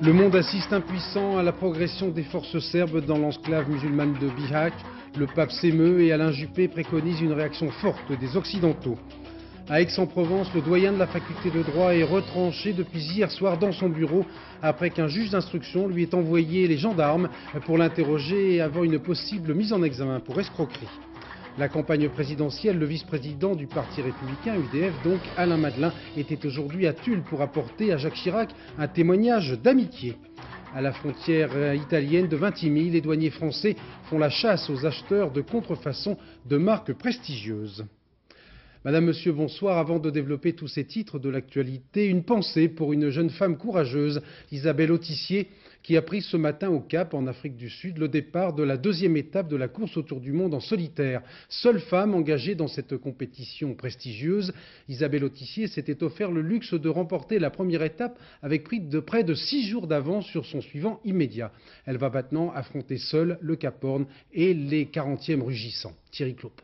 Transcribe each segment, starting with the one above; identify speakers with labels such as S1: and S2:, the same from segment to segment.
S1: Le monde assiste impuissant à la progression des forces serbes dans l'enclave musulmane de Bihać. Le pape s'émeut et Alain Juppé préconise une réaction forte des Occidentaux. À Aix-en-Provence, le doyen de la faculté de droit est retranché depuis hier soir dans son bureau après qu'un juge d'instruction lui ait envoyé les gendarmes pour l'interroger et avant une possible mise en examen pour escroquerie. La campagne présidentielle, le vice-président du parti républicain, UDF, donc Alain Madelin, était aujourd'hui à Tulle pour apporter à Jacques Chirac un témoignage d'amitié. À la frontière italienne de Vintimille, les douaniers français font la chasse aux acheteurs de contrefaçons de marques prestigieuses. Madame, Monsieur, bonsoir. Avant de développer tous ces titres de l'actualité, une pensée pour une jeune femme courageuse, Isabelle Autissier, qui a pris ce matin au Cap, en Afrique du Sud, le départ de la deuxième étape de la course autour du monde en solitaire. Seule femme engagée dans cette compétition prestigieuse, Isabelle Autissier s'était offert le luxe de remporter la première étape avec près de 6 jours d'avance sur son suivant immédiat. Elle va maintenant affronter seule le Cap Horn et les 40e rugissants. Thierry Clope.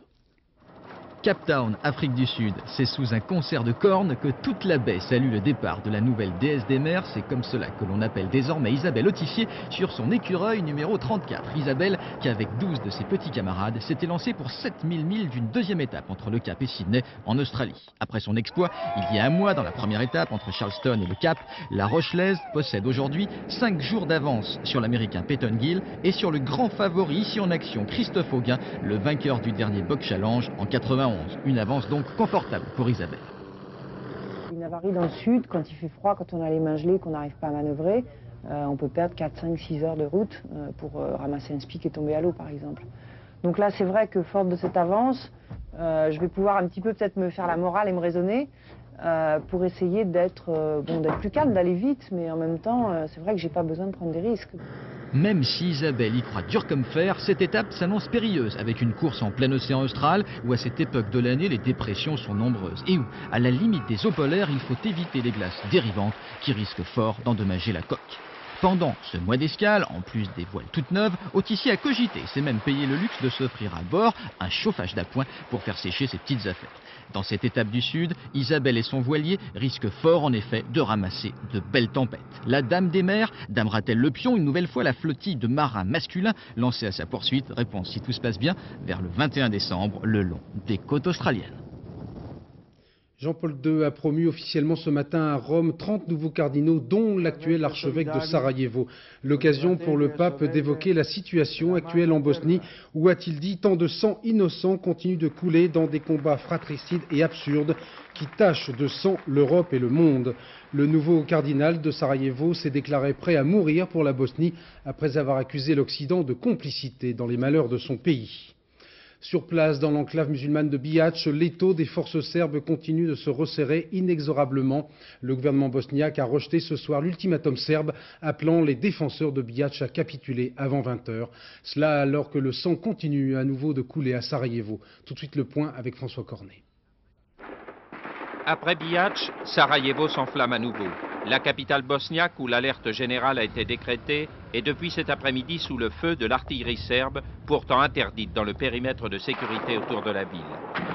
S2: Cape Town, Afrique du Sud, c'est sous un concert de cornes que toute la baie salue le départ de la nouvelle déesse des mers. C'est comme cela que l'on appelle désormais Isabelle Autissier sur son écureuil numéro 34. Isabelle, qui avec 12 de ses petits camarades, s'était lancée pour 7000 milles d'une deuxième étape entre le Cap et Sydney en Australie. Après son exploit, il y a un mois dans la première étape entre Charleston et le Cap, la Rochelaise possède aujourd'hui 5 jours d'avance sur l'américain Peyton Gill et sur le grand favori ici en action, Christophe Auguin, le vainqueur du dernier Box Challenge en 91. Une avance donc confortable pour Isabelle.
S3: Une avarie dans le sud, quand il fait froid, quand on a les mains gelées, qu'on n'arrive pas à manœuvrer, on peut perdre 4, 5, 6 heures de route pour ramasser un spic et tomber à l'eau par exemple. Donc là c'est vrai que forte de cette avance, je vais pouvoir un petit peu peut-être me faire la morale et me raisonner pour essayer d'être plus calme, d'aller vite, mais en même temps c'est vrai que j'ai pas besoin de prendre des risques.
S2: Même si Isabelle y croit dur comme fer, cette étape s'annonce périlleuse avec une course en plein océan austral où à cette époque de l'année les dépressions sont nombreuses et où, à la limite des eaux polaires, il faut éviter les glaces dérivantes qui risquent fort d'endommager la coque. Pendant ce mois d'escale, en plus des voiles toutes neuves, Autissier a cogité, s'est même payé le luxe de s'offrir à bord un chauffage d'appoint pour faire sécher ses petites affaires. Dans cette étape du Sud, Isabelle et son voilier risquent fort en effet de ramasser de belles tempêtes. La Dame des Mers damera-t-elle le pion une nouvelle fois la flottille de marins masculins lancés à sa poursuite? Réponse si tout se passe bien vers le 21 décembre, le long des côtes australiennes.
S1: Jean-Paul II a promu officiellement ce matin à Rome 30 nouveaux cardinaux, dont l'actuel archevêque de Sarajevo. L'occasion pour le pape d'évoquer la situation actuelle en Bosnie, où, a-t-il dit, tant de sang innocent continue de couler dans des combats fratricides et absurdes qui tachent de sang l'Europe et le monde. Le nouveau cardinal de Sarajevo s'est déclaré prêt à mourir pour la Bosnie après avoir accusé l'Occident de complicité dans les malheurs de son pays. Sur place, dans l'enclave musulmane de Bihać, l'étau des forces serbes continue de se resserrer inexorablement. Le gouvernement bosniaque a rejeté ce soir l'ultimatum serbe appelant les défenseurs de Bihać à capituler avant 20 h. Cela alors que le sang continue à nouveau de couler à Sarajevo. Tout de suite le point avec François Cornet.
S4: Après Bihać, Sarajevo s'enflamme à nouveau. La capitale bosniaque, où l'alerte générale a été décrétée, est depuis cet après-midi sous le feu de l'artillerie serbe, pourtant interdite dans le périmètre de sécurité autour de la ville.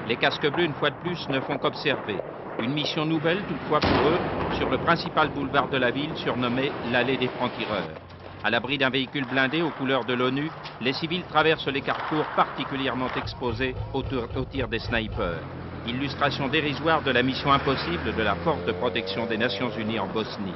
S4: Les casques bleus, une fois de plus, ne font qu'observer. Une mission nouvelle, toutefois pour eux, sur le principal boulevard de la ville, surnommé l'allée des francs-tireurs. À l'abri d'un véhicule blindé aux couleurs de l'ONU, les civils traversent les carrefours particulièrement exposés au tir des snipers. Illustration dérisoire de la mission impossible de la force de protection des Nations Unies en Bosnie.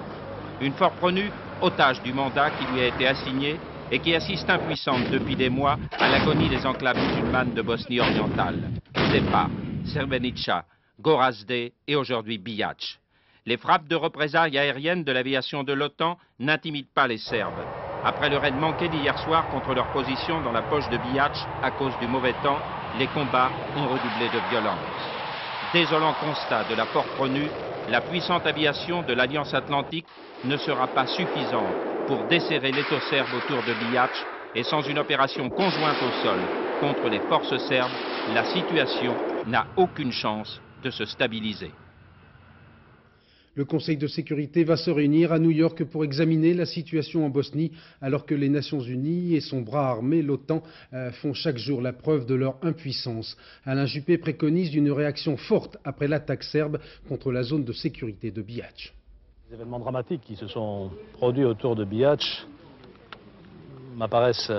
S4: Une force ONU, otage du mandat qui lui a été assigné et qui assiste impuissante depuis des mois à l'agonie des enclaves musulmanes de Bosnie orientale. Zepa, Srebrenica, Gorazde et aujourd'hui Bihać. Les frappes de représailles aériennes de l'aviation de l'OTAN n'intimident pas les Serbes. Après le raid manqué d'hier soir contre leur position dans la poche de Bihać à cause du mauvais temps, les combats ont redoublé de violence. Désolant constat de la force ONU, la puissante aviation de l'Alliance Atlantique ne sera pas suffisante pour desserrer l'étau serbe autour de Bihać et sans une opération conjointe au sol contre les forces serbes, la situation n'a aucune chance de se stabiliser.
S1: Le Conseil de sécurité va se réunir à New York pour examiner la situation en Bosnie, alors que les Nations Unies et son bras armé, l'OTAN, font chaque jour la preuve de leur impuissance. Alain Juppé préconise une réaction forte après l'attaque serbe contre la zone de sécurité de Bihać.
S5: Les événements dramatiques qui se sont produits autour de Bihać m'apparaissent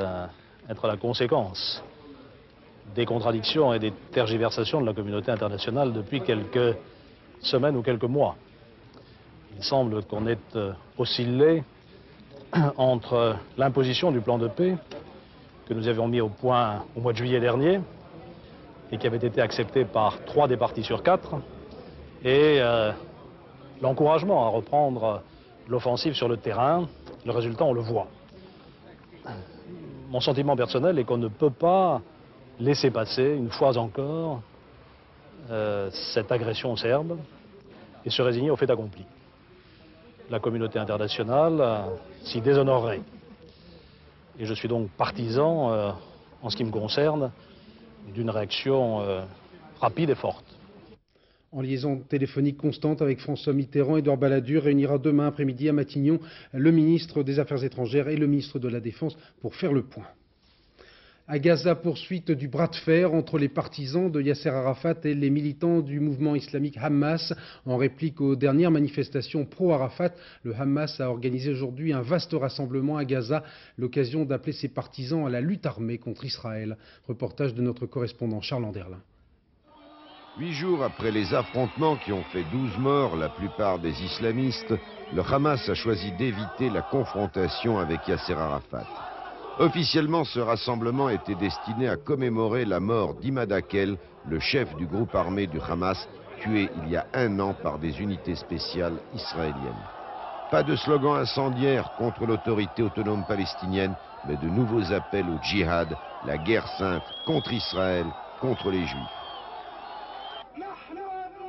S5: être la conséquence des contradictions et des tergiversations de la communauté internationale depuis quelques semaines ou quelques mois. Il semble qu'on ait oscillé entre l'imposition du plan de paix que nous avions mis au point au mois de juillet dernier et qui avait été accepté par 3 des partis sur 4 et l'encouragement à reprendre l'offensive sur le terrain. Le résultat, on le voit. Mon sentiment personnel est qu'on ne peut pas laisser passer, une fois encore, cette agression serbe et se résigner au fait accompli. La communauté internationale s'y déshonorerait. Et je suis donc partisan, en ce qui me concerne, d'une réaction rapide et forte.
S1: En liaison téléphonique constante avec François Mitterrand, Édouard Balladur réunira demain après-midi à Matignon le ministre des Affaires étrangères et le ministre de la Défense pour faire le point. À Gaza, poursuite du bras de fer entre les partisans de Yasser Arafat et les militants du mouvement islamique Hamas. En réplique aux dernières manifestations pro-Arafat, le Hamas a organisé aujourd'hui un vaste rassemblement à Gaza, l'occasion d'appeler ses partisans à la lutte armée contre Israël. Reportage de notre correspondant Charles Anderlin.
S6: 8 jours après les affrontements qui ont fait 12 morts, la plupart des islamistes, le Hamas a choisi d'éviter la confrontation avec Yasser Arafat. Officiellement, ce rassemblement était destiné à commémorer la mort d'Imad Akel, le chef du groupe armé du Hamas, tué il y a 1 an par des unités spéciales israéliennes. Pas de slogan incendiaire contre l'autorité autonome palestinienne, mais de nouveaux appels au djihad, la guerre sainte contre Israël, contre les Juifs.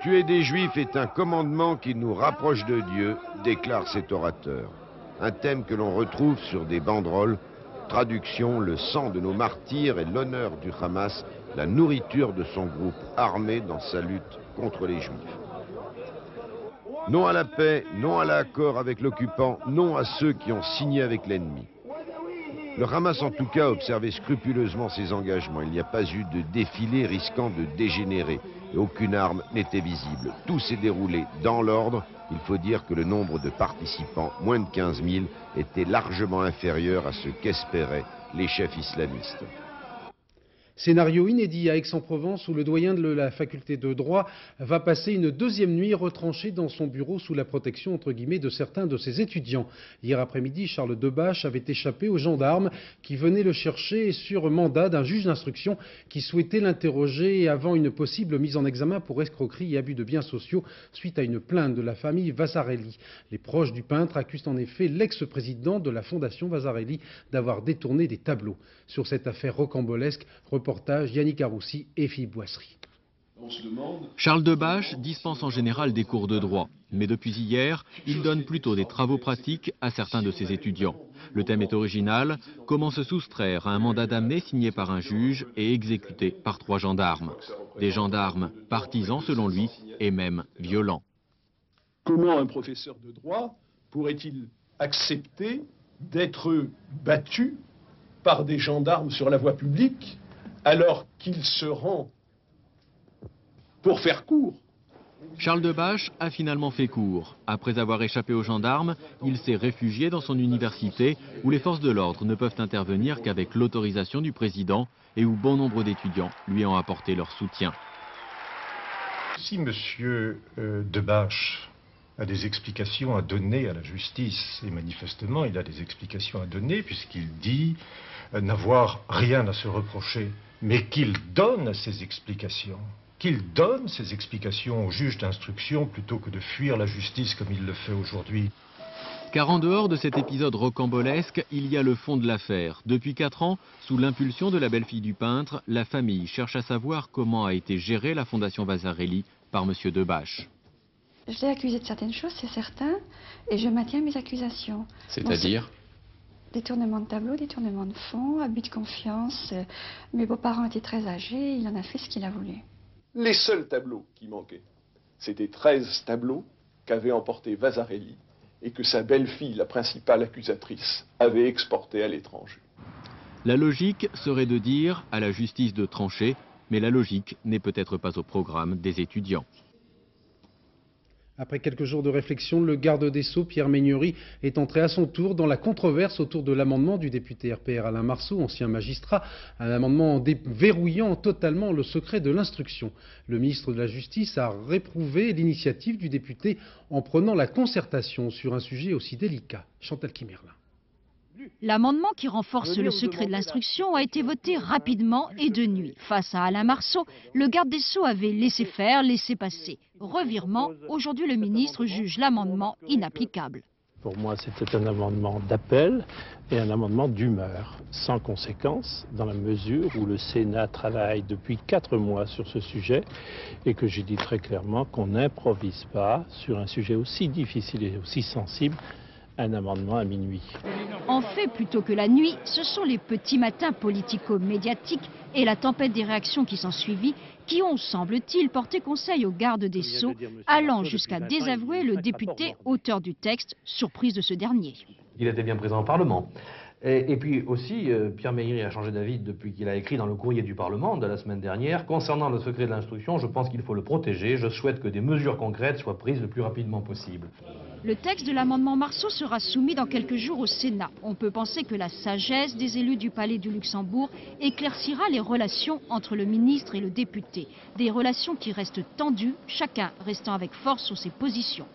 S6: Tuer des Juifs est un commandement qui nous rapproche de Dieu, déclare cet orateur. Un thème que l'on retrouve sur des banderoles. Traduction, le sang de nos martyrs et l'honneur du Hamas, la nourriture de son groupe armé dans sa lutte contre les Juifs. Non à la paix, non à l'accord avec l'occupant, non à ceux qui ont signé avec l'ennemi. Le Hamas en tout cas a observé scrupuleusement ses engagements. Il n'y a pas eu de défilé risquant de dégénérer et aucune arme n'était visible. Tout s'est déroulé dans l'ordre. Il faut dire que le nombre de participants, moins de 15 000, était largement inférieur à ce qu'espéraient les chefs islamistes.
S1: Scénario inédit à Aix-en-Provence où le doyen de la faculté de droit va passer une 2e nuit retranché dans son bureau sous la protection entre guillemets de certains de ses étudiants. Hier après-midi, Charles Debache avait échappé aux gendarmes qui venaient le chercher sur mandat d'un juge d'instruction qui souhaitait l'interroger avant une possible mise en examen pour escroquerie et abus de biens sociaux suite à une plainte de la famille Vasarely. Les proches du peintre accusent en effet l'ex-président de la fondation Vasarely d'avoir détourné des tableaux. Sur cette affaire rocambolesque, reportage Yannick Aroussi et Philippe Boisserie.
S2: Charles Debache dispense en général des cours de droit, mais depuis hier, il donne plutôt des travaux pratiques à certains de ses étudiants. Le thème est original, comment se soustraire à un mandat d'amener signé par un juge et exécuté par 3 gendarmes. Des gendarmes partisans selon lui et même violents.
S7: Comment un professeur de droit pourrait-il accepter d'être battu par des gendarmes sur la voie publique alors qu'il se rend pour faire court?
S2: Charles Debache a finalement fait court. Après avoir échappé aux gendarmes, il s'est réfugié dans son université où les forces de l'ordre ne peuvent intervenir qu'avec l'autorisation du président et où bon nombre d'étudiants lui ont apporté leur soutien.
S8: Si M. Debache a des explications à donner à la justice, et manifestement il a des explications à donner puisqu'il dit n'avoir rien à se reprocher, mais qu'il donne ces explications. Qu'il donne ces explications au juge d'instruction plutôt que de fuir la justice comme il le fait aujourd'hui.
S2: Car en dehors de cet épisode rocambolesque, il y a le fond de l'affaire. Depuis 4 ans, sous l'impulsion de la belle-fille du peintre, la famille cherche à savoir comment a été gérée la fondation Vasarely par M. Debache.
S9: Je l'ai accusé de certaines choses, c'est certain, et je maintiens mes accusations.
S2: C'est-à-dire ?
S9: Détournement de tableau, détournement de fonds, abus de confiance. Mes beaux-parents étaient très âgés, il en a fait ce qu'il a voulu.
S7: Les seuls tableaux qui manquaient, c'était 13 tableaux qu'avait emporté Vasarely et que sa belle-fille, la principale accusatrice, avait exportés à l'étranger.
S2: La logique serait de dire à la justice de trancher, mais la logique n'est peut-être pas au programme des étudiants.
S1: Après quelques jours de réflexion, le garde des Sceaux, Pierre Meignery, est entré à son tour dans la controverse autour de l'amendement du député RPR Alain Marceau, ancien magistrat, un amendement verrouillant totalement le secret de l'instruction. Le ministre de la Justice a réprouvé l'initiative du député en prenant la concertation sur un sujet aussi délicat. Chantal Kimerlin.
S10: L'amendement qui renforce le secret de l'instruction a été voté rapidement et de nuit. Face à Alain Marceau, le garde des Sceaux avait laissé faire, laissé passer. Revirement, aujourd'hui le ministre juge l'amendement inapplicable.
S5: Pour moi, c'était un amendement d'appel et un amendement d'humeur, sans conséquence, dans la mesure où le Sénat travaille depuis 4 mois sur ce sujet et que j'ai dit très clairement qu'on n'improvise pas sur un sujet aussi difficile et aussi sensible un amendement à minuit.
S10: En fait, plutôt que la nuit, ce sont les petits matins politico-médiatiques et la tempête des réactions qui s'en suivit qui ont, semble-t-il, porté conseil au garde des Sceaux, allant jusqu'à désavouer le député auteur du texte, surprise de ce dernier.
S11: Il était bien présent au Parlement. Et puis aussi, Pierre Meignery a changé d'avis depuis qu'il a écrit dans le courrier du Parlement de la semaine dernière. Concernant le secret de l'instruction, je pense qu'il faut le protéger. Je souhaite que des mesures concrètes soient prises le plus rapidement possible.
S10: Le texte de l'amendement Marceau sera soumis dans quelques jours au Sénat. On peut penser que la sagesse des élus du Palais du Luxembourg éclaircira les relations entre le ministre et le député. Des relations qui restent tendues, chacun restant avec force sur ses positions.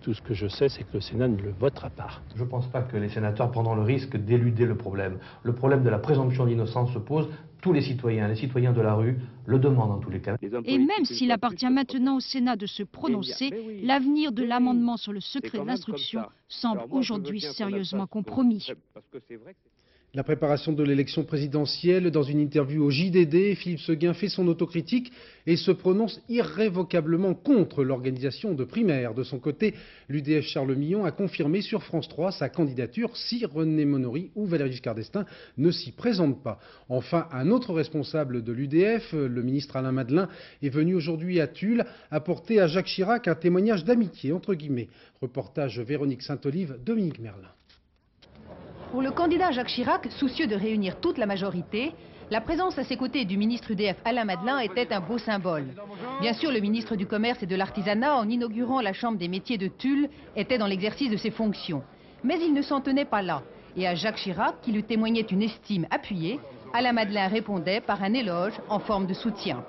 S5: Tout ce que je sais, c'est que le Sénat ne le votera pas.
S11: Je ne pense pas que les sénateurs prendront le risque d'éluder le problème. Le problème de la présomption d'innocence se pose. Tous les citoyens de la rue le demandent en tous les cas.
S10: Et même s'il appartient maintenant au Sénat de se prononcer, l'avenir de l'amendement sur le secret de l'instruction semble aujourd'hui sérieusement compromis.
S1: La préparation de l'élection présidentielle, dans une interview au JDD, Philippe Séguin fait son autocritique et se prononce irrévocablement contre l'organisation de primaires. De son côté, l'UDF Charles Millon a confirmé sur France 3 sa candidature si René Monory ou Valéry Giscard d'Estaing ne s'y présentent pas. Enfin, un autre responsable de l'UDF, le ministre Alain Madelin, est venu aujourd'hui à Tulle apporter à Jacques Chirac un témoignage d'amitié, entre guillemets. Reportage Véronique Saint-Olive, Dominique Merlin.
S12: Pour le candidat Jacques Chirac, soucieux de réunir toute la majorité, la présence à ses côtés du ministre UDF Alain Madelin était un beau symbole. Bien sûr, le ministre du Commerce et de l'Artisanat, en inaugurant la Chambre des métiers de Tulle, était dans l'exercice de ses fonctions. Mais il ne s'en tenait pas là. Et à Jacques Chirac, qui lui témoignait une estime appuyée, Alain Madelin répondait par un éloge en forme de soutien.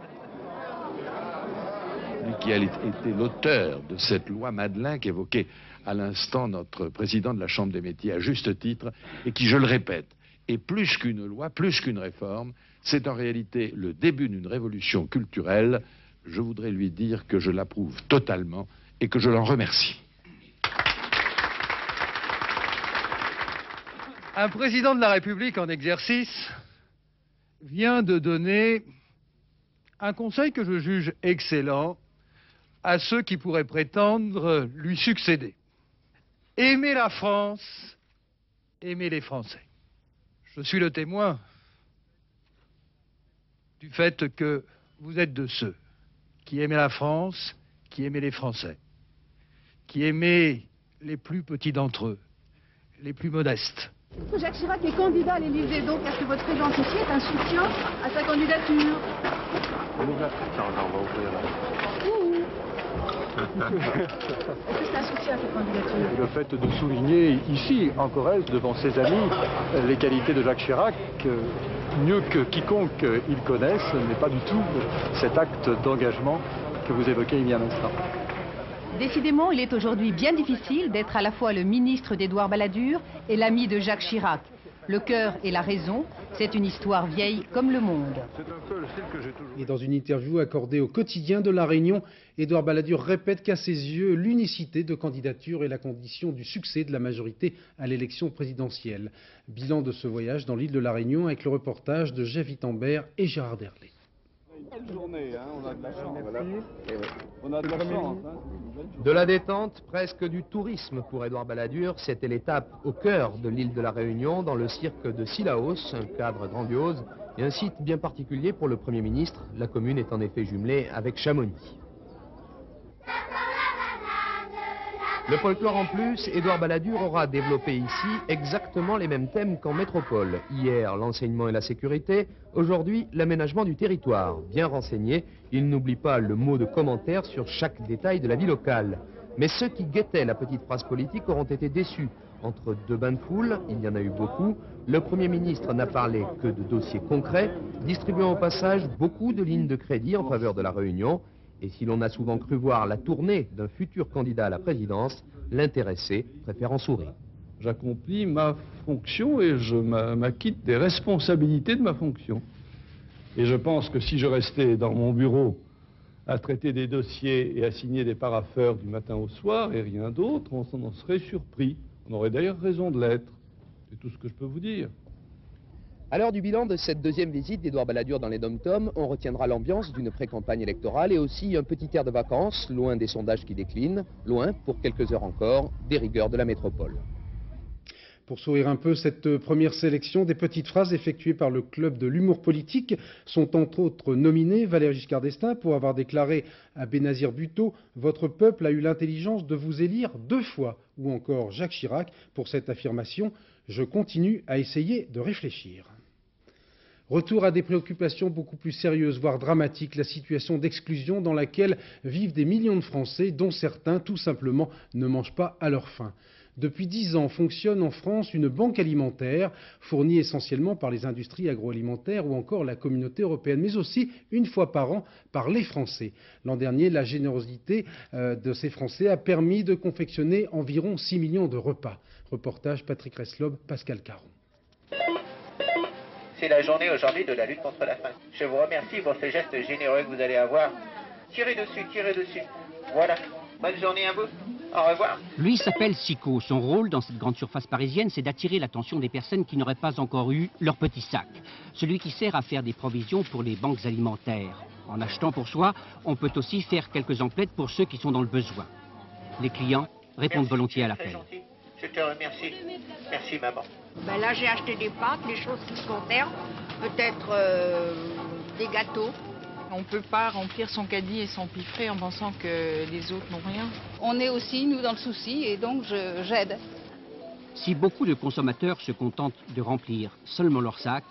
S13: Lui qui a été l'auteur de cette loi Madelin qu'évoquait à l'instant notre président de la Chambre des métiers à juste titre, et qui, je le répète, est plus qu'une loi, plus qu'une réforme, c'est en réalité le début d'une révolution culturelle. Je voudrais lui dire que je l'approuve totalement et que je l'en remercie.
S14: Un président de la République en exercice vient de donner un conseil que je juge excellent à ceux qui pourraient prétendre lui succéder. Aimez la France, aimez les Français. Je suis le témoin du fait que vous êtes de ceux qui aimaient la France, qui aimaient les Français, qui aimaient les plus petits d'entre eux, les plus modestes.
S12: Jacques Chirac est candidat à l'Élysée, donc est-ce que votre présence ici est un soutien à sa candidature? Est-ce que c'est un soutien à sa candidature?
S15: Le fait de souligner ici, en Corrèze, devant ses amis, les qualités de Jacques Chirac, mieux que quiconque ils connaissent, n'est pas du tout cet acte d'engagement que vous évoquez il y a un instant.
S12: Décidément, il est aujourd'hui bien difficile d'être à la fois le ministre d'Édouard Balladur et l'ami de Jacques Chirac. Le cœur et la raison, c'est une histoire vieille comme le monde.
S1: Et dans une interview accordée au Quotidien de La Réunion, Édouard Balladur répète qu'à ses yeux, l'unicité de candidature est la condition du succès de la majorité à l'élection présidentielle. Bilan de ce voyage dans l'île de La Réunion avec le reportage de Jeff Wittenberg et Gérard Derlet.
S16: De la détente, presque du tourisme pour Édouard Balladur, c'était l'étape au cœur de l'île de la Réunion, dans le cirque de Sillaos, un cadre grandiose et un site bien particulier pour le Premier ministre. La commune est en effet jumelée avec Chamonix. Le folklore en plus, Édouard Balladur aura développé ici exactement les mêmes thèmes qu'en métropole. Hier, l'enseignement et la sécurité, aujourd'hui, l'aménagement du territoire. Bien renseigné, il n'oublie pas le mot de commentaire sur chaque détail de la vie locale. Mais ceux qui guettaient la petite phrase politique auront été déçus. Entre deux bains de foule, il y en a eu beaucoup, le Premier ministre n'a parlé que de dossiers concrets, distribuant au passage beaucoup de lignes de crédit en faveur de la Réunion. Et si l'on a souvent cru voir la tournée d'un futur candidat à la présidence, l'intéressé préfère en sourire.
S17: J'accomplis ma fonction et je m'acquitte des responsabilités de ma fonction. Et je pense que si je restais dans mon bureau à traiter des dossiers et à signer des parapheurs du matin au soir et rien d'autre, on s'en serait surpris. On aurait d'ailleurs raison de l'être. C'est tout ce que je peux vous dire.
S16: À l'heure du bilan de cette deuxième visite d'Édouard Balladur dans les Dom-Tom, on retiendra l'ambiance d'une pré-campagne électorale et aussi un petit air de vacances, loin des sondages qui déclinent, loin, pour quelques heures encore, des rigueurs de la métropole.
S1: Pour sourire un peu, cette première sélection des petites phrases effectuées par le club de l'humour politique sont entre autres nominées Valéry Giscard d'Estaing pour avoir déclaré à Benazir Bhutto « Votre peuple a eu l'intelligence de vous élire 2 fois » ou encore Jacques Chirac pour cette affirmation « Je continue à essayer de réfléchir ». Retour à des préoccupations beaucoup plus sérieuses, voire dramatiques, la situation d'exclusion dans laquelle vivent des millions de Français, dont certains, tout simplement, ne mangent pas à leur faim. Depuis 10 ans, fonctionne en France une banque alimentaire, fournie essentiellement par les industries agroalimentaires ou encore la communauté européenne, mais aussi une fois par an par les Français. L'an dernier, la générosité de ces Français a permis de confectionner environ 6 millions de repas. Reportage Patrick Reslob, Pascal Caron.
S18: C'est la journée aujourd'hui de la lutte contre la faim. Je vous remercie pour ce geste généreux que vous allez avoir. Tirez dessus, tirez dessus. Voilà. Bonne journée à vous. Au revoir.
S19: Lui s'appelle Sicko. Son rôle dans cette grande surface parisienne, c'est d'attirer l'attention des personnes qui n'auraient pas encore eu leur petit sac. Celui qui sert à faire des provisions pour les banques alimentaires. En achetant pour soi, on peut aussi faire quelques emplettes pour ceux qui sont dans le besoin. Les clients répondent volontiers à l'appel.
S18: Je te remercie. Merci maman.
S20: Ben là j'ai acheté des pâtes, des choses qui se conservent, peut-être des gâteaux.
S21: On ne peut pas remplir son caddie et s'empiffrer en pensant que les autres n'ont rien.
S22: On est aussi, nous, dans le souci et donc j'aide.
S19: Si beaucoup de consommateurs se contentent de remplir seulement leur sac,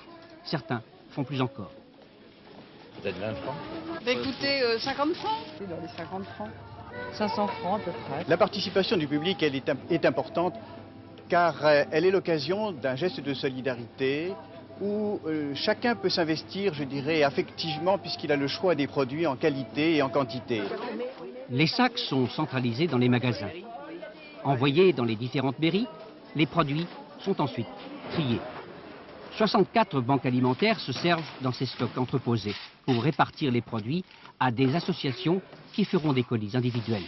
S19: certains font plus encore.
S18: Vous êtes 20 francs?
S22: Écoutez, 50 francs.
S3: C'est dans les 50 francs.
S22: 500 francs à peu près.
S23: La participation du public, elle est importante car elle est l'occasion d'un geste de solidarité où chacun peut s'investir, je dirais, affectivement puisqu'il a le choix des produits en qualité et en quantité.
S19: Les sacs sont centralisés dans les magasins. Envoyés dans les différentes mairies, les produits sont ensuite triés. 64 banques alimentaires se servent dans ces stocks entreposés pour répartir les produits à des associations qui feront des colis individuels.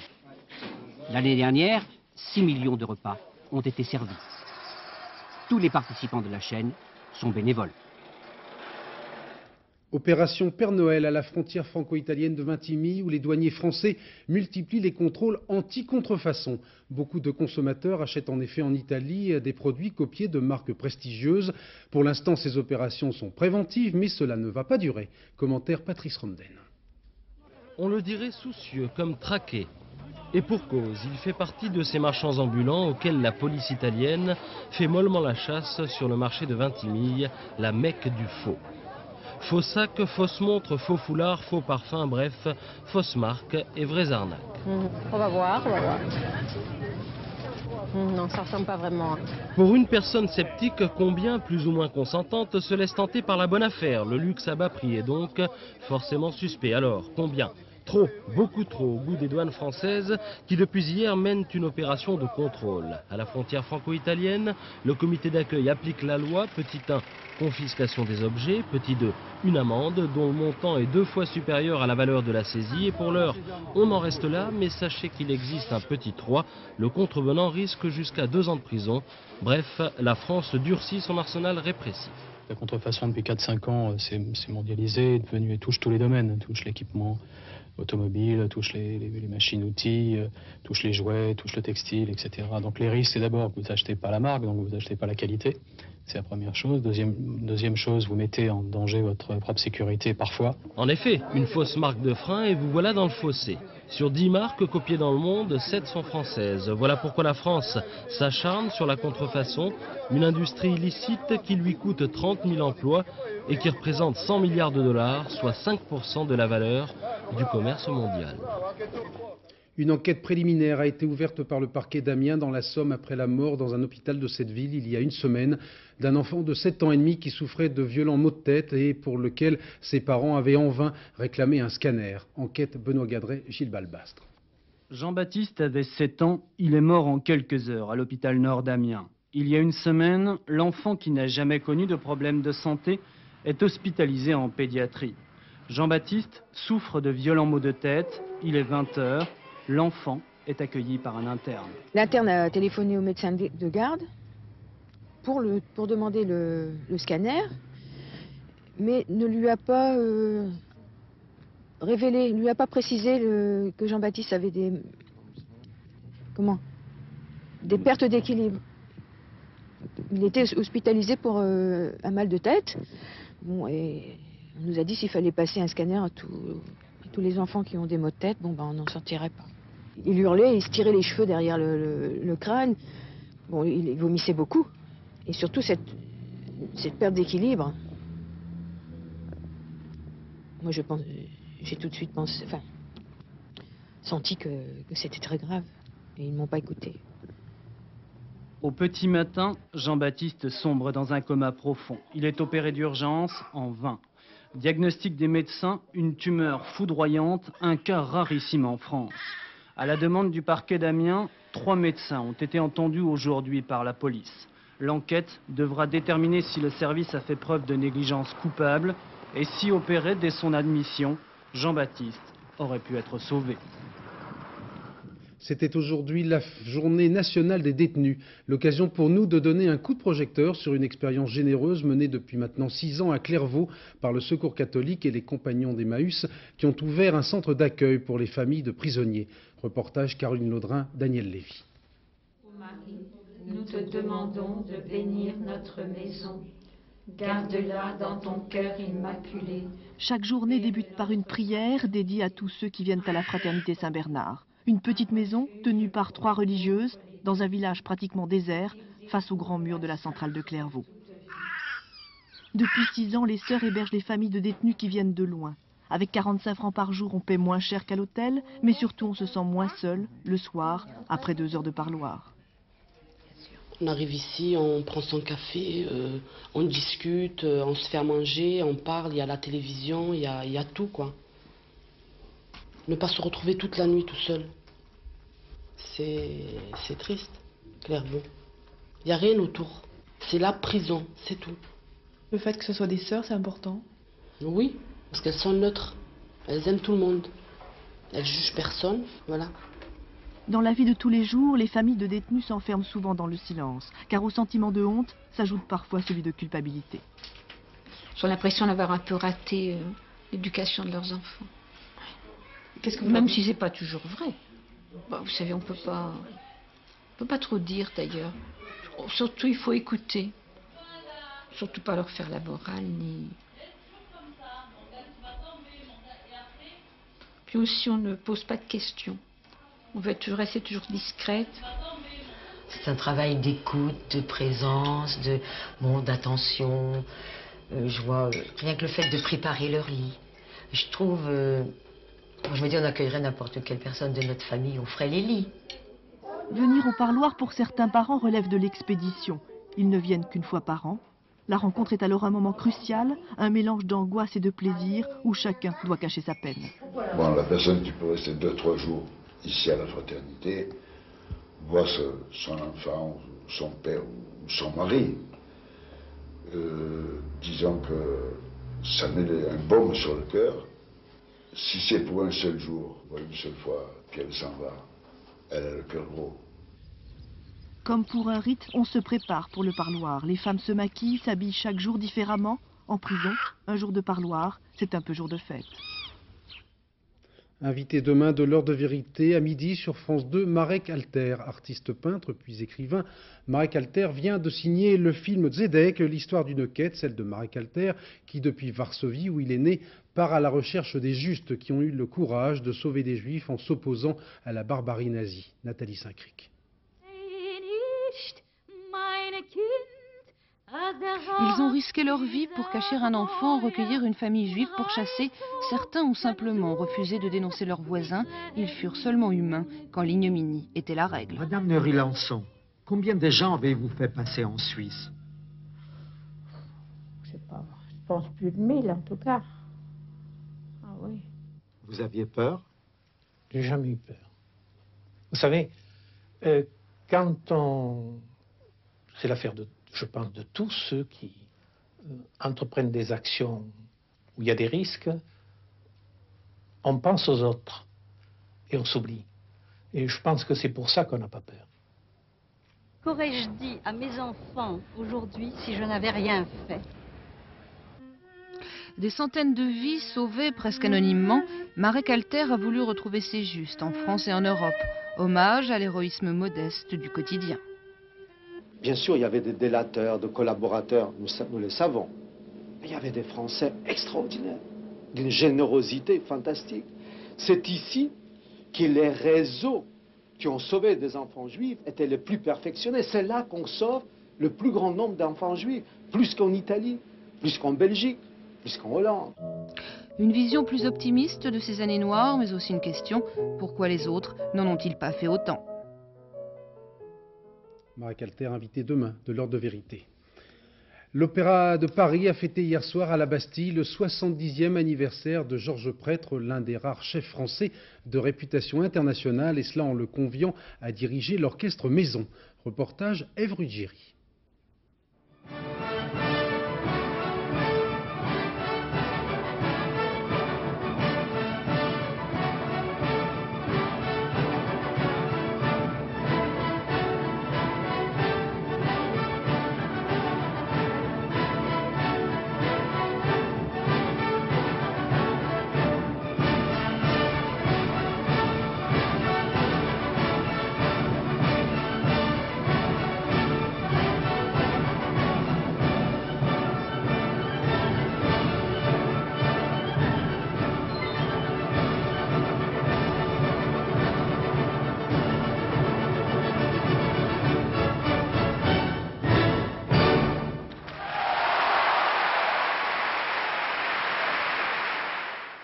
S19: L'année dernière, 6 millions de repas ont été servis. Tous les participants de la chaîne sont bénévoles.
S1: Opération Père Noël à la frontière franco-italienne de Vintimille où les douaniers français multiplient les contrôles anti-contrefaçon. Beaucoup de consommateurs achètent en effet en Italie des produits copiés de marques prestigieuses. Pour l'instant, ces opérations sont préventives, mais cela ne va pas durer. Commentaire Patrice Romden.
S24: On le dirait soucieux, comme traqué. Et pour cause, il fait partie de ces marchands ambulants auxquels la police italienne fait mollement la chasse sur le marché de Vintimille, la Mecque du faux. Faux sacs, fausses montres, faux foulards, faux parfums, bref, fausses marques et vraies arnaques.
S22: On va voir, on va voir. Non, ça ressemble pas vraiment.
S24: Pour une personne sceptique, combien plus ou moins consentante se laisse tenter par la bonne affaire? Le luxe à bas prix est donc forcément suspect. Alors, combien? Trop, beaucoup trop, au goût des douanes françaises qui depuis hier mènent une opération de contrôle. À la frontière franco-italienne, le comité d'accueil applique la loi. Petit 1, confiscation des objets. Petit 2, une amende dont le montant est 2 fois supérieur à la valeur de la saisie. Et pour l'heure, on en reste là, mais sachez qu'il existe un petit 3. Le contrevenant risque jusqu'à 2 ans de prison. Bref, la France durcit son arsenal répressif.
S25: La contrefaçon depuis 4-5 ans, c'est mondialisé, devenu, touche tous les domaines, touche l'équipement automobile, touche les machines-outils, touche les jouets, touche le textile, etc. Donc les risques, c'est d'abord que vous n'achetez pas la marque, donc vous n'achetez pas la qualité. C'est la première chose. Deuxième chose, vous mettez en danger votre propre sécurité parfois.
S24: En effet, une fausse marque de frein et vous voilà dans le fossé. Sur 10 marques copiées dans le monde, 7 sont françaises. Voilà pourquoi la France s'acharne sur la contrefaçon, une industrie illicite qui lui coûte 30 000 emplois et qui représente 100 milliards de dollars, soit 5% de la valeur du commerce mondial.
S1: Une enquête préliminaire a été ouverte par le parquet d'Amiens dans la Somme après la mort dans un hôpital de cette ville il y a une semaine d'un enfant de 7 ans et demi qui souffrait de violents maux de tête et pour lequel ses parents avaient en vain réclamé un scanner. Enquête Benoît Gadret, Gilles Balbastre.
S4: Jean-Baptiste avait 7 ans, il est mort en quelques heures à l'hôpital Nord d'Amiens. Il y a une semaine, l'enfant qui n'a jamais connu de problème de santé est hospitalisé en pédiatrie. Jean-Baptiste souffre de violents maux de tête, il est 20 h, l'enfant est accueilli par un interne.
S6: L'interne a téléphoné au médecin de garde pour demander le scanner, mais ne lui a pas révélé, ne lui a pas précisé que Jean-Baptiste avait des pertes d'équilibre. Il était hospitalisé pour un mal de tête. Bon, et on nous a dit s'il fallait passer un scanner à tous les enfants qui ont des maux de tête, bon, ben, on n'en sortirait pas. Il hurlait, il se tirait les cheveux derrière le crâne. Bon, il vomissait beaucoup. Et surtout cette perte d'équilibre. Moi, j'ai tout de suite senti que c'était très grave. Et ils ne m'ont pas écouté.
S4: Au petit matin, Jean-Baptiste sombre dans un coma profond. Il est opéré d'urgence en vain. Diagnostic des médecins, une tumeur foudroyante, un cas rarissime en France. À la demande du parquet d'Amiens, 3 médecins ont été entendus aujourd'hui par la police. L'enquête devra déterminer si le service a fait preuve de négligence coupable et si opéré dès son admission, Jean-Baptiste aurait pu être sauvé.
S1: C'était aujourd'hui la journée nationale des détenus. L'occasion pour nous de donner un coup de projecteur sur une expérience généreuse menée depuis maintenant 6 ans à Clairvaux par le Secours catholique et les Compagnons d'Emmaüs qui ont ouvert un centre d'accueil pour les familles de prisonniers. Reportage Caroline Laudrin, Daniel Lévy.
S7: Ô Marie, nous te demandons de bénir notre maison. Garde-la dans ton cœur immaculé.
S8: Chaque journée débute par une prière dédiée à tous ceux qui viennent à la Fraternité Saint-Bernard. Une petite maison tenue par 3 religieuses dans un village pratiquement désert face au grand mur de la centrale de Clairvaux. Depuis 6 ans, les sœurs hébergent les familles de détenus qui viennent de loin. Avec 45 francs par jour, on paie moins cher qu'à l'hôtel, mais surtout on se sent moins seul le soir après 2 heures de parloir.
S9: On arrive ici, on prend son café, on discute, on se fait à manger, on parle, il y a la télévision, il y a tout quoi. Ne pas se retrouver toute la nuit tout seul, c'est triste, Clairvaux. Il n'y a rien autour, c'est la prison, c'est tout.
S26: Le fait que ce soit des sœurs, c'est important?
S9: Oui, parce qu'elles sont neutres, elles aiment tout le monde, elles jugent personne, voilà.
S8: Dans la vie de tous les jours, les familles de détenus s'enferment souvent dans le silence, car au sentiment de honte s'ajoute parfois celui de culpabilité.
S20: Ils ont l'impression d'avoir un peu raté l'éducation de leurs enfants.
S26: Même
S20: si c'est pas toujours vrai. Bah, vous savez, on peut pas trop dire d'ailleurs. Surtout, il faut écouter. Surtout pas leur faire la morale, ni... Puis aussi, on ne pose pas de questions. On veut rester toujours discrète.
S27: C'est un travail d'écoute, de présence, d'attention. Je vois rien que le fait de préparer leur lit. Je trouve... je me dis, on accueillerait n'importe quelle personne de notre famille, on ferait les lits.
S8: Venir au parloir pour certains parents relève de l'expédition. Ils ne viennent qu'une fois par an. La rencontre est alors un moment crucial, un mélange d'angoisse et de plaisir où chacun doit cacher sa peine.
S28: Bon, la personne qui peut rester 2-3 jours ici à la fraternité voit son enfant, son père ou son mari. Disons que ça met un baume sur le cœur. Si c'est pour un seul jour, une seule fois, puis elle s'en va, elle a le cœur gros.
S8: Comme pour un rite, on se prépare pour le parloir. Les femmes se maquillent, s'habillent chaque jour différemment. En prison, un jour de parloir, c'est un peu jour de fête.
S1: Invité demain de l'heure de vérité à midi sur France 2, Marek Alter, artiste peintre puis écrivain. Marek Alter vient de signer le film Zedek, l'histoire d'une quête, celle de Marek Alter, qui depuis Varsovie, où il est né, part à la recherche des justes qui ont eu le courage de sauver des juifs en s'opposant à la barbarie nazie. Nathalie Saint-Cric.
S2: Ils ont risqué leur vie pour cacher un enfant, recueillir une famille juive pour chasser. Certains ont simplement refusé de dénoncer leurs voisins. Ils furent seulement humains quand l'ignominie était la règle.
S5: Madame Neury-Lançon, combien de gens avez-vous fait passer en Suisse?
S20: Je sais pas, je pense plus de 1000 en tout cas. Ah oui.
S5: Vous aviez peur?
S10: J'ai jamais eu peur. Vous savez, quand on... C'est l'affaire, je pense, de tous ceux qui entreprennent des actions où il y a des risques, on pense aux autres et on s'oublie. Et je pense que c'est pour ça qu'on n'a pas peur.
S11: Qu'aurais-je dit à mes enfants aujourd'hui si je n'avais rien fait?
S2: Des centaines de vies sauvées presque anonymement, Marek Alter a voulu retrouver ses justes en France et en Europe. Hommage à l'héroïsme modeste du quotidien.
S12: Bien sûr, il y avait des délateurs, des collaborateurs, nous le savons. Mais il y avait des Français extraordinaires, d'une générosité fantastique. C'est ici que les réseaux qui ont sauvé des enfants juifs étaient les plus perfectionnés. C'est là qu'on sauve le plus grand nombre d'enfants juifs, plus qu'en Italie, plus qu'en Belgique, plus qu'en Hollande.
S2: Une vision plus optimiste de ces années noires, mais aussi une question, pourquoi les autres n'en ont-ils pas fait autant?
S1: Marek Alter, invité demain de l'Heure de Vérité. L'Opéra de Paris a fêté hier soir à la Bastille le 70e anniversaire de Georges Prêtre, l'un des rares chefs français de réputation internationale, et cela en le conviant à diriger l'orchestre Maison. Reportage Ève Ruggieri.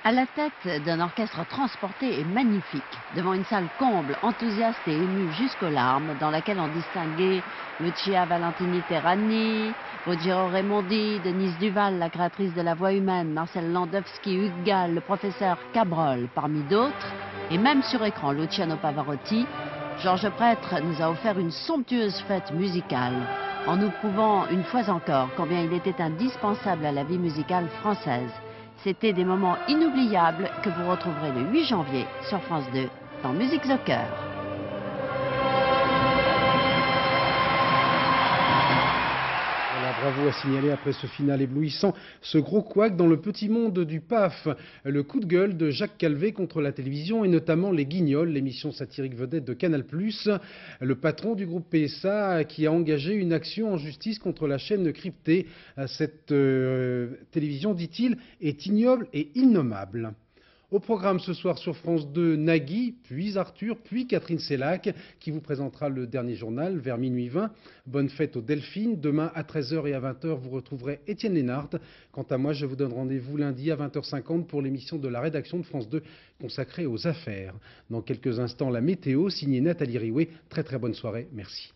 S13: À la tête d'un orchestre transporté et magnifique, devant une salle comble, enthousiaste et émue jusqu'aux larmes, dans laquelle on distinguait Lucia Valentini Terrani, Ruggiero Raimondi, Denise Duval, la créatrice de la voix humaine, Marcel Landowski, Hugues Gall, le professeur Cabrol, parmi d'autres, et même sur écran Luciano Pavarotti, Georges Prêtre nous a offert une somptueuse fête musicale, en nous prouvant une fois encore combien il était indispensable à la vie musicale française. C'était des moments inoubliables que vous retrouverez le 8 janvier sur France 2 dans Musiques au cœur.
S1: Voilà, bravo à signaler après ce final éblouissant, ce gros couac dans le petit monde du PAF. Le coup de gueule de Jacques Calvé contre la télévision et notamment Les Guignols, l'émission satirique vedette de Canal+. Le patron du groupe PSA qui a engagé une action en justice contre la chaîne cryptée. Cette télévision, dit-il, est ignoble et innommable. Au programme ce soir sur France 2, Nagui, puis Arthur, puis Catherine Sellac, qui vous présentera le dernier journal vers minuit 20. Bonne fête aux Delphines. Demain à 13h et à 20h, vous retrouverez Étienne Lénart. Quant à moi, je vous donne rendez-vous lundi à 20h50 pour l'émission de la rédaction de France 2 consacrée aux affaires. Dans quelques instants, la météo, signée Nathalie Riouet. Très très bonne soirée. Merci.